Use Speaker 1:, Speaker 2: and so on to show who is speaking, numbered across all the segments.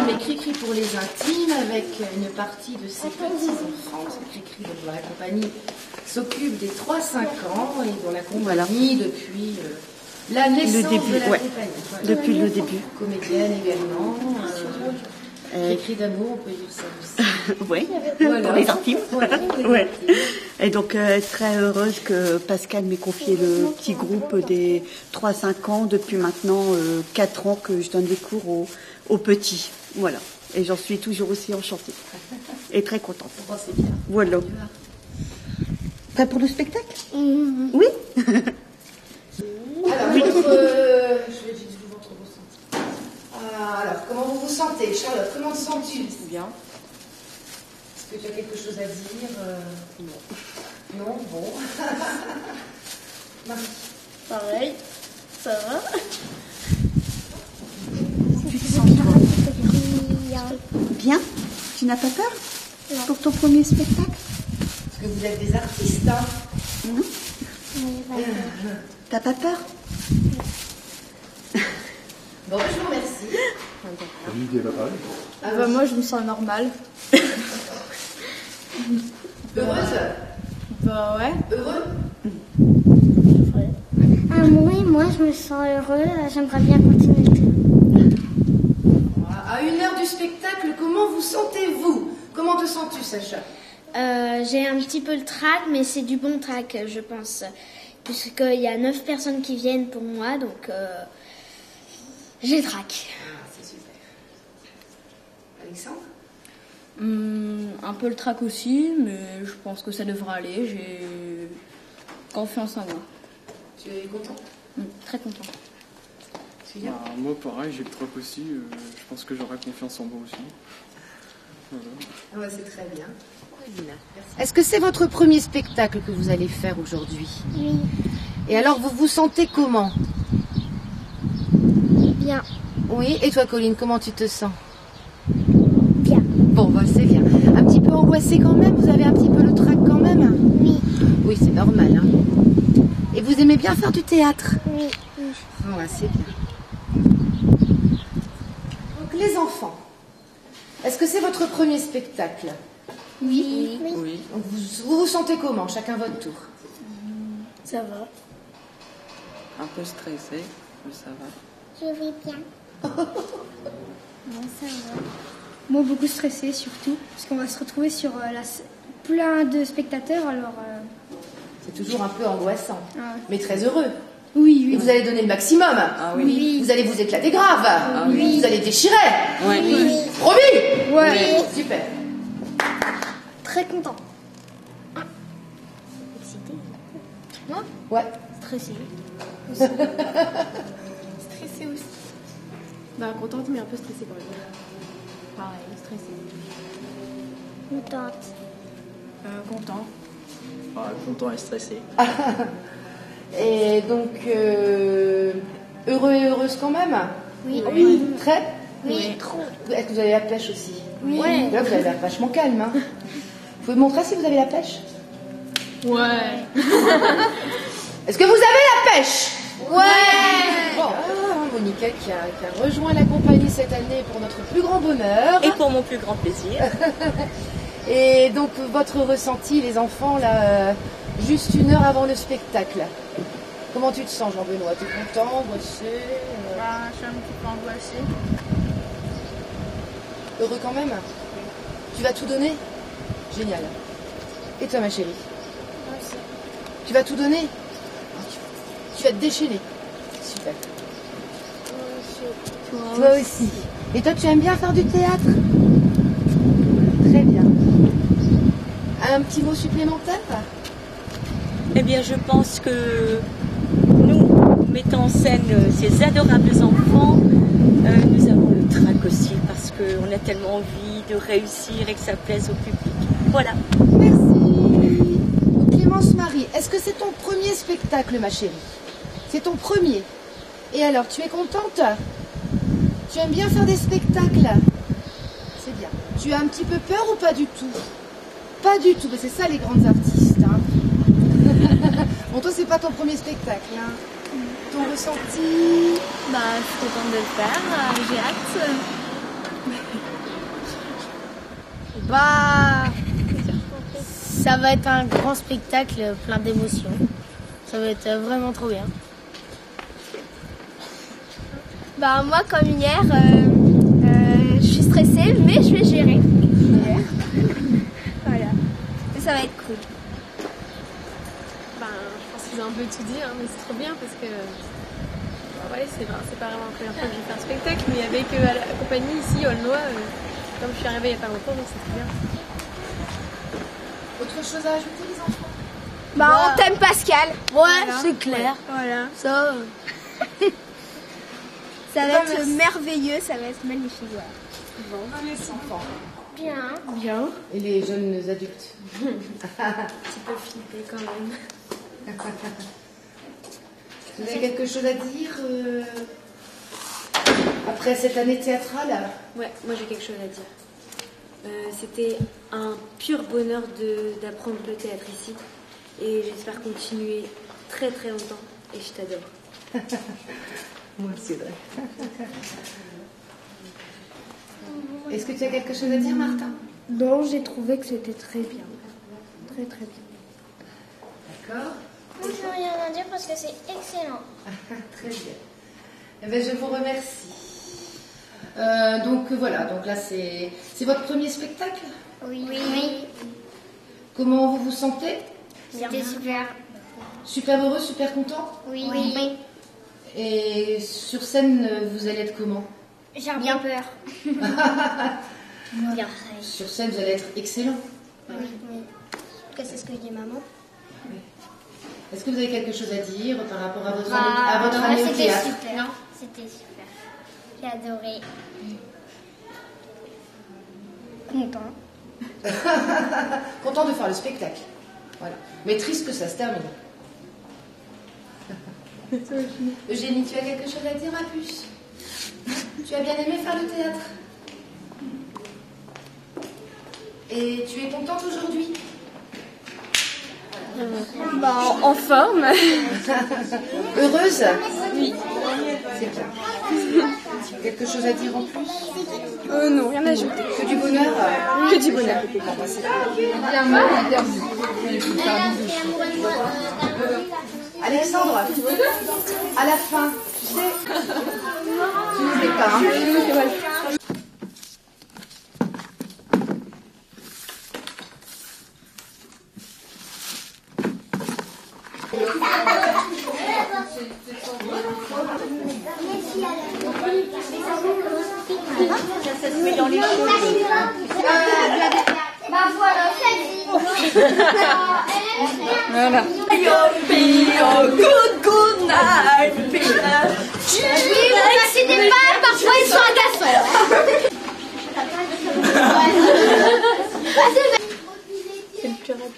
Speaker 1: les cris-cris pour les intimes avec une partie de ces petits-enfants. Ces cris-cris dont la compagnie s'occupe des 3-5 ans et dont la compagnie depuis la naissance de la compagnie. Voilà.
Speaker 2: Depuis le début.
Speaker 1: Comédienne également. Cris d'amour, on peut dire ça aussi.
Speaker 2: Oui,
Speaker 1: voilà.
Speaker 2: Pour les intimes.
Speaker 1: Voilà, pour les
Speaker 2: ouais.
Speaker 1: intimes.
Speaker 2: Et donc, très heureuse que Pascal m'ait confié le petit groupe des 3-5 ans. Depuis maintenant 4 ans que je donne des cours aux petits. Voilà. Et j'en suis toujours aussi enchantée. Et très contente.
Speaker 1: Oh, c'est bien.
Speaker 2: Voilà. Prêt pour le spectacle? Oui.
Speaker 1: Alors, je vais juste votre ressenti. Alors, comment vous vous sentez, Charlotte? Comment te sens-tu?
Speaker 3: Bien.
Speaker 1: Est-ce que tu as quelque chose à dire? Non. Non? Bon. Marie.
Speaker 3: Pareil. Ça va?
Speaker 2: Tu te sens bien? Tu n'as pas peur?
Speaker 4: Non.
Speaker 2: Pour ton premier spectacle?
Speaker 1: Parce que vous êtes des artistes, hein?
Speaker 2: T'as pas peur?
Speaker 1: Bon, je vous remercie.
Speaker 5: Olivier va parler.
Speaker 3: Ah bah, moi, je me sens normale.
Speaker 1: Heureuse?
Speaker 3: Bah ouais.
Speaker 1: Heureux?
Speaker 4: Oui, moi je me sens heureux, j'aimerais bien continuer le film.
Speaker 1: À 1 heure du spectacle, comment vous sentez-vous? Comment te sens-tu, Sacha?
Speaker 4: J'ai un petit peu le trac, mais c'est du bon trac, je pense. Puisqu'il y a 9 personnes qui viennent pour moi, donc j'ai le trac.
Speaker 1: Ah, c'est super. Alexandre?
Speaker 3: Un peu le trac aussi, mais je pense que ça devra aller. J'ai confiance en moi.
Speaker 1: Tu es content?
Speaker 3: Très content.
Speaker 1: Julien?
Speaker 6: Moi, pareil, j'ai le trac aussi. Je pense que j'aurai confiance en moi aussi. Voilà.
Speaker 1: Ouais, c'est très bien. Est-ce que c'est votre premier spectacle que vous allez faire aujourd'hui?
Speaker 4: Oui.
Speaker 1: Et alors, vous vous sentez comment?
Speaker 4: Bien.
Speaker 1: Oui, et toi, Colline, comment tu te sens?
Speaker 4: Bien.
Speaker 1: Bon, bah, c'est bien. Un petit peu angoissé quand même? Vous avez un petit peu le trac quand même?
Speaker 4: Oui.
Speaker 1: Oui, c'est normal. Hein. Et vous aimez bien faire du théâtre?
Speaker 4: Oui.
Speaker 1: Ouais, c'est bien. Donc, les enfants, est-ce que c'est votre premier spectacle?
Speaker 4: Oui.
Speaker 3: Oui.
Speaker 1: Donc, vous sentez comment? Chacun votre tour.
Speaker 4: Ça va.
Speaker 3: Un peu stressé, mais ça va.
Speaker 4: Je vais bien.
Speaker 7: Non, ça va. Moi, beaucoup stressé surtout, parce qu'on va se retrouver sur plein de spectateurs, alors...
Speaker 1: C'est toujours un peu angoissant,
Speaker 7: Ah ouais.
Speaker 1: mais très heureux.
Speaker 7: Oui,
Speaker 1: Et
Speaker 7: oui.
Speaker 1: vous allez donner le maximum.
Speaker 3: Ah oui.
Speaker 1: Vous allez vous éclater grave.
Speaker 3: oui.
Speaker 1: Vous allez déchirer.
Speaker 3: Oui.
Speaker 1: Promis?
Speaker 7: Ouais.
Speaker 1: Super.
Speaker 4: Très content. Excité. Moi?
Speaker 1: Ouais.
Speaker 4: Stressé.
Speaker 3: Stressée aussi. Bah, contente, mais un peu stressée quand même. Pareil, stressée.
Speaker 4: Contente.
Speaker 3: Content.
Speaker 6: Content et stressé.
Speaker 1: Et donc, heureux et heureuse quand même?
Speaker 4: Oui.
Speaker 1: Très?
Speaker 4: Oui. Trop.
Speaker 1: Est-ce que vous avez la pêche aussi?
Speaker 4: Oui.
Speaker 1: Là, vous avez l'air vachement calme. Hein. Vous pouvez me montrer si vous avez la pêche?
Speaker 3: Ouais.
Speaker 1: Est-ce que vous avez la pêche?
Speaker 4: Ouais.
Speaker 1: Bon, Monica qui a rejoint la compagnie cette année pour notre plus grand bonheur.
Speaker 2: Et pour mon plus grand plaisir.
Speaker 1: Et donc, votre ressenti, les enfants, là, juste 1 heure avant le spectacle. Comment tu te sens, Jean-Benoît? T'es content, angoissé?
Speaker 3: Je suis un petit peu angoissée.
Speaker 1: Heureux quand même? Tu vas tout donner? Génial. Et toi, ma chérie? Tu vas tout donner? Tu vas te déchaîner? Super. Toi aussi. Et toi, tu aimes bien faire du théâtre? Très bien. Un petit mot supplémentaire?
Speaker 2: Eh bien, je pense que nous, mettant en scène ces adorables enfants, nous avons le trac aussi parce qu'on a tellement envie de réussir et que ça plaise au public. Voilà.
Speaker 1: Merci. Donc, Clémence Marie, est-ce que c'est ton premier spectacle, ma chérie? C'est ton premier. Et alors, tu es contente? Tu aimes bien faire des spectacles? C'est bien. Tu as un petit peu peur ou pas du tout? Pas du tout, mais c'est ça les grandes artistes. Hein. Bon, toi, c'est pas ton premier spectacle. Hein. Ton ressenti?
Speaker 3: Bah, je suis contente de le faire. J'ai hâte.
Speaker 8: Bah, ça va être un grand spectacle plein d'émotions. Ça va être vraiment trop bien.
Speaker 7: Bah moi comme hier, je suis stressée mais je vais gérer. Voilà, et ça va être cool.
Speaker 9: Ben, je pense qu'ils ont un peu tout dit, hein, mais c'est trop bien parce que ouais, c'est pas vraiment la première fois que je vais faire un spectacle, mais avec la compagnie ici, Aulnois, comme je suis arrivée il n'y a pas longtemps, donc c'est très bien.
Speaker 1: Autre chose à ajouter, les enfants?
Speaker 7: Bah on t'aime Pascal.
Speaker 8: Ouais,
Speaker 7: Voilà.
Speaker 8: c'est clair.
Speaker 7: Voilà.
Speaker 8: Ça,
Speaker 7: Ça va être merveilleux, ça va être magnifique. Voilà.
Speaker 1: Bon, les enfants.
Speaker 7: Bien.
Speaker 1: Bien. Et les jeunes adultes?
Speaker 9: Un petit peu flippé quand même.
Speaker 1: Vous avez quelque chose à dire après cette année théâtrale?
Speaker 10: Ouais, moi j'ai quelque chose à dire. C'était un pur bonheur d'apprendre le théâtre ici. Et j'espère continuer très très longtemps. Et je t'adore.
Speaker 1: Moi aussi, vrai. Est-ce que tu as quelque chose à dire, Martin?
Speaker 7: Non, j'ai trouvé que c'était très bien. Très très bien.
Speaker 1: D'accord.
Speaker 4: Moi, je n'ai rien à dire parce que c'est excellent.
Speaker 1: Très bien. Eh bien, je vous remercie. Donc voilà, donc là c'est votre premier spectacle?
Speaker 4: Oui.
Speaker 1: Comment vous vous sentez?
Speaker 4: C'était super.
Speaker 1: Super heureux, super content?
Speaker 4: Oui.
Speaker 1: Et sur scène, vous allez être comment?
Speaker 4: J'ai bien peur. Bien.
Speaker 1: Sur scène, vous allez être excellent.
Speaker 4: Oui. C'est ce que dit maman.
Speaker 1: Est-ce que vous avez quelque chose à dire par rapport à votre année au théâtre?
Speaker 4: Super. Non, c'était super. J'ai adoré.
Speaker 7: Content.
Speaker 1: Content de faire le spectacle. Voilà. Mais triste que ça se termine. Eugénie, tu as quelque chose à dire, ma puce? Tu as bien aimé faire le théâtre? Et tu es contente aujourd'hui?
Speaker 9: En forme.
Speaker 1: Heureuse? Oui. C'est bien. Quelque chose à dire en plus?
Speaker 9: Non, rien à ajouter.
Speaker 1: Que du bonheur?
Speaker 9: Que du bonheur.
Speaker 1: Alexandre, à la fin, tu sais, tu ne sais pas, hein?
Speaker 2: Ça se met dans les cheveux.
Speaker 4: Bah voilà, c'est
Speaker 2: Voilà. Good night, Peter.
Speaker 4: Oui, vous inquiétez pas, parfois ils sont agaçants.
Speaker 9: C'est le plus rapide.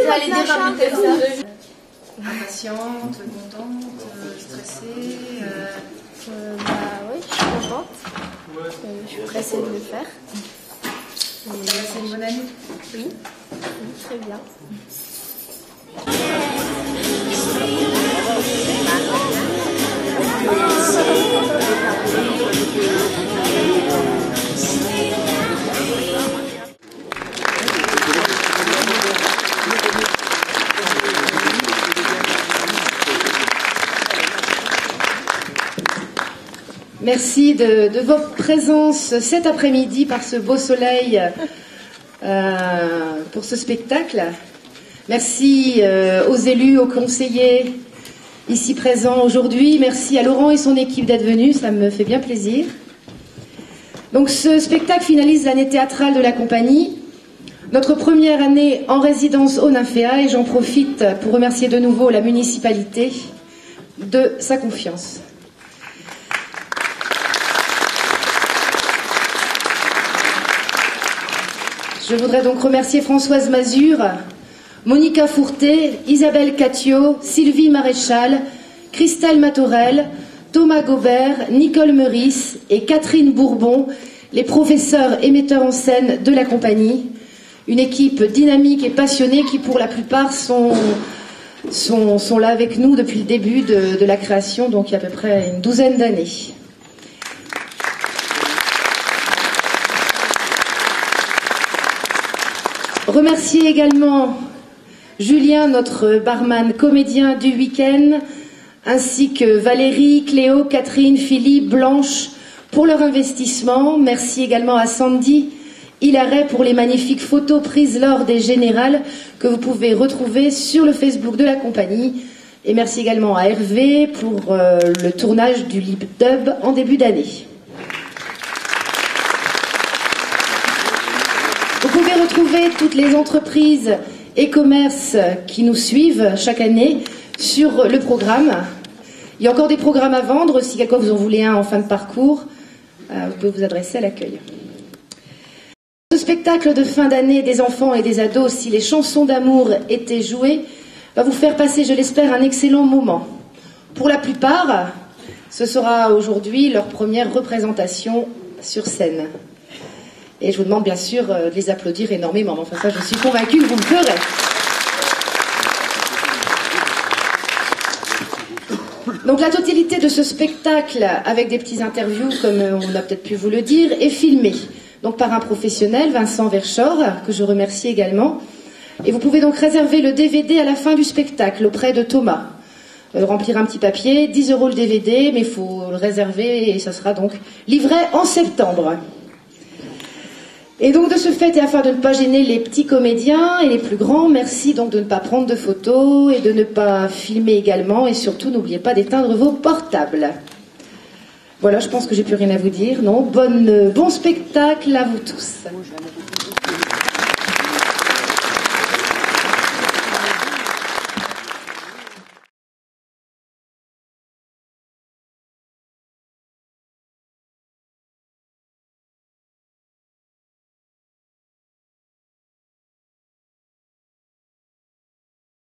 Speaker 7: Ça allait dire un peu comme ça.
Speaker 1: Impatiente, contente, stressée.
Speaker 7: Bah oui, je suis contente. Je suis pressée de le faire.
Speaker 1: C'est une bonne année?
Speaker 7: Oui, très bien.
Speaker 1: Merci de votre présence cet après-midi par ce beau soleil pour ce spectacle. Merci aux élus, aux conseillers ici présents aujourd'hui. Merci à Laurent et son équipe d'être venus, ça me fait bien plaisir. Donc ce spectacle finalise l'année théâtrale de la compagnie, notre première année en résidence au Nymphéa, et j'en profite pour remercier de nouveau la municipalité de sa confiance. Je voudrais donc remercier Françoise Mazur, Monica Fourté, Isabelle Catio, Sylvie Maréchal, Christelle Matorel, Thomas Gobert, Nicole Meurice et Catherine Bourbon, les professeurs et metteurs en scène de la compagnie. Une équipe dynamique et passionnée qui, pour la plupart, sont là avec nous depuis le début de la création, donc il y a à peu près une douzaine d'années. Remercier également Julien, notre barman comédien du week-end, ainsi que Valérie, Cléo, Catherine, Philippe, Blanche pour leur investissement. Merci également à Sandy Hilaret pour les magnifiques photos prises lors des Générales que vous pouvez retrouver sur le Facebook de la compagnie. Et merci également à Hervé pour le tournage du Lip Dub en début d'année. Vous pouvez retrouver toutes les entreprises et commerces qui nous suivent chaque année sur le programme. Il y a encore des programmes à vendre. Si quelqu'un vous en voulez un en fin de parcours, vous pouvez vous adresser à l'accueil. Ce spectacle de fin d'année des enfants et des ados, si les chansons d'amour étaient jouées, va vous faire passer, je l'espère, un excellent moment. Pour la plupart, ce sera aujourd'hui leur première représentation sur scène. Et je vous demande bien sûr de les applaudir énormément. Enfin ça, je suis convaincue que vous le ferez. Donc la totalité de ce spectacle, avec des petits interviews, comme on a peut-être pu vous le dire, est filmée. Donc par un professionnel, Vincent Verschor, que je remercie également. Et vous pouvez donc réserver le DVD à la fin du spectacle auprès de Thomas. Remplir un petit papier, 10 € le DVD, mais il faut le réserver et ça sera donc livré en septembre. Et donc de ce fait, et afin de ne pas gêner les petits comédiens et les plus grands, merci donc de ne pas prendre de photos et de ne pas filmer également. Et surtout, n'oubliez pas d'éteindre vos portables. Voilà, je pense que j'ai plus rien à vous dire. Non, bon spectacle à vous tous.